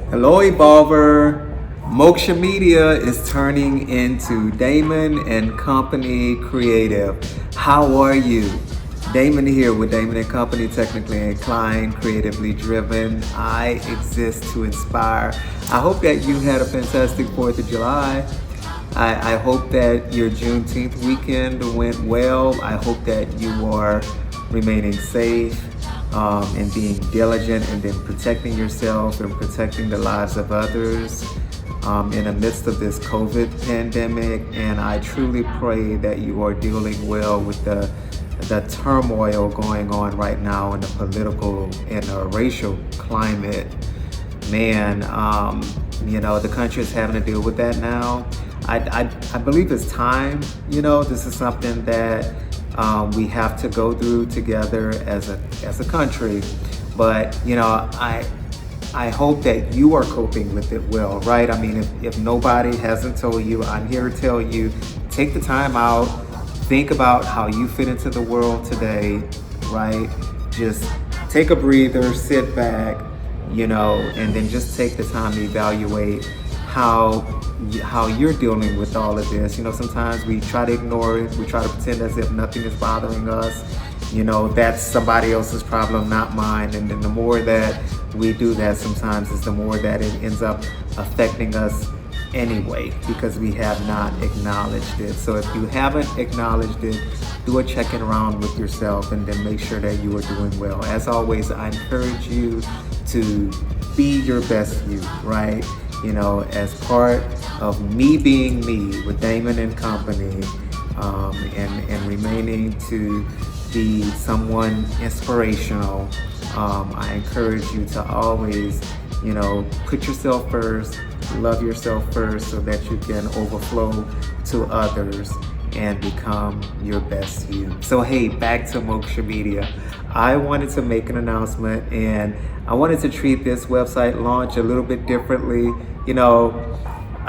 Hello, Evolver. Moksha Media is turning into Daymond and Company Creative. How are you? Daymond here with Daymond and Company, technically inclined, creatively driven. I exist to inspire. I hope that you had a fantastic 4th of July. I hope that your Juneteenth weekend went well. I hope that you are remaining safe and being diligent and then protecting yourself and protecting the lives of others in the midst of this COVID pandemic. And I truly pray that you are dealing well with the turmoil going on right now in the political and racial climate. Man, the country is having to deal with that now. I believe it's time. This is something that we have to go through together as a country. But I hope that you are coping with it well, right? I mean, if nobody hasn't told you, I'm here to tell you, take the time out, think about how you fit into the world today, right? Just take a breather, sit back, and then just take the time to evaluate how you're dealing with all of this. Sometimes we try to ignore it. We try to pretend as if nothing is bothering us. That's somebody else's problem, not mine. And then the more that we do that, sometimes it's the more that it ends up affecting us anyway, because we have not acknowledged it. So if you haven't acknowledged it, do a check-in round with yourself and then make sure that you are doing well. As always, I encourage you to be your best you, right? As part of me being me with Daymond and Company, and remaining to be someone inspirational, I encourage you to always, put yourself first, love yourself first, so that you can overflow to others and become your best you. So hey, back to Moksha Media. I wanted to make an announcement, and I wanted to treat this website launch a little bit differently. A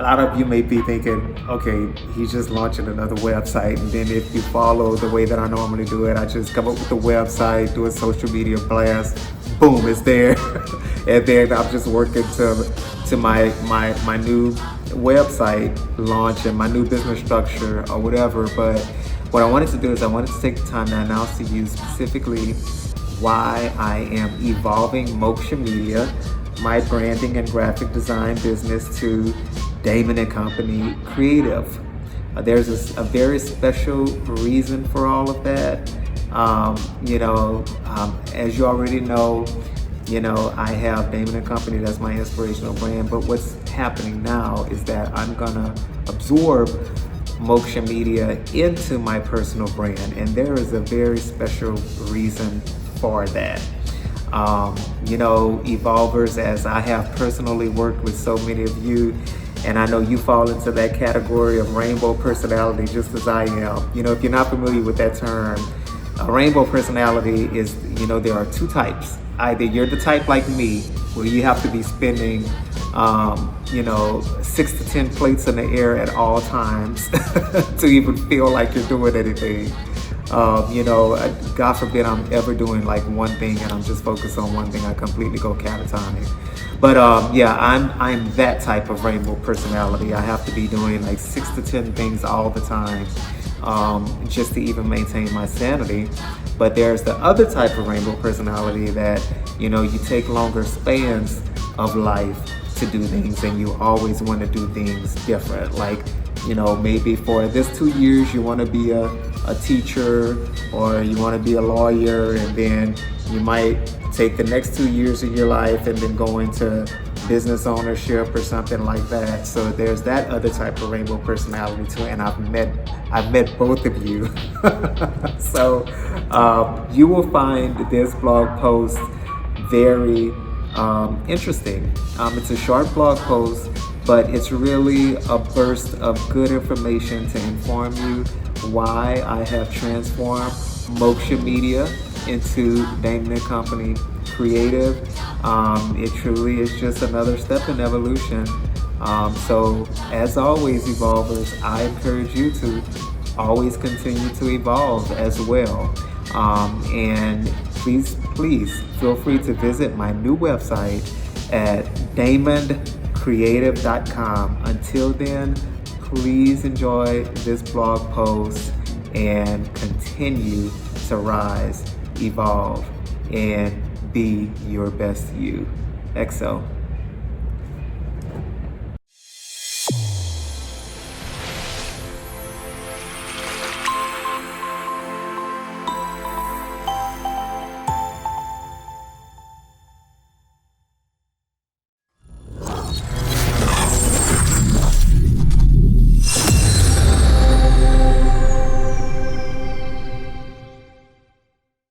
lot of you may be thinking, okay, he's just launching another website, and then if you follow the way that I normally do it, I just come up with the website, do a social media blast, boom, it's there. And then I'm just working to my new website launch and my new business structure or whatever. But what I wanted to do is I wanted to take the time to announce to you specifically why I am evolving Moksha Media, my branding and graphic design business, to Daymond and Company Creative. There's a very special reason for all of that. As you already know, I have Daymond and Company, that's my inspirational brand. But what's happening now is that I'm gonna absorb Moksha Media into my personal brand, and there is a very special reason for that. Evolvers, as I have personally worked with so many of you, and I know you fall into that category of rainbow personality just as I am. If you're not familiar with that term, a rainbow personality is, there are two types. Either you're the type like me, where you have to be spinning 6 to 10 plates in the air at all times to even feel like you're doing anything. God forbid I'm ever doing like one thing and I'm just focused on one thing. I completely go catatonic. But I'm that type of rainbow personality. I have to be doing like 6 to 10 things all the time, just to even maintain my sanity. But there's the other type of rainbow personality that, you take longer spans of life to do things, and you always want to do things different. Like, maybe for this 2 years you want to be a teacher, or you want to be a lawyer, and then you might take the next 2 years of your life and then go into business ownership or something like that. So there's that other type of rainbow personality too, and I've met both of you. So you will find this blog post very interesting. It's a short blog post, but it's really a burst of good information to inform you why I have transformed Moksha Media into Daymond and Company Creative. It truly is just another step in evolution. So as always, Evolvers, I encourage you to always continue to evolve as well. And please feel free to visit my new website at daymondcreative.com. Until then, please enjoy this blog post and continue to rise, evolve, and be your best you. XO.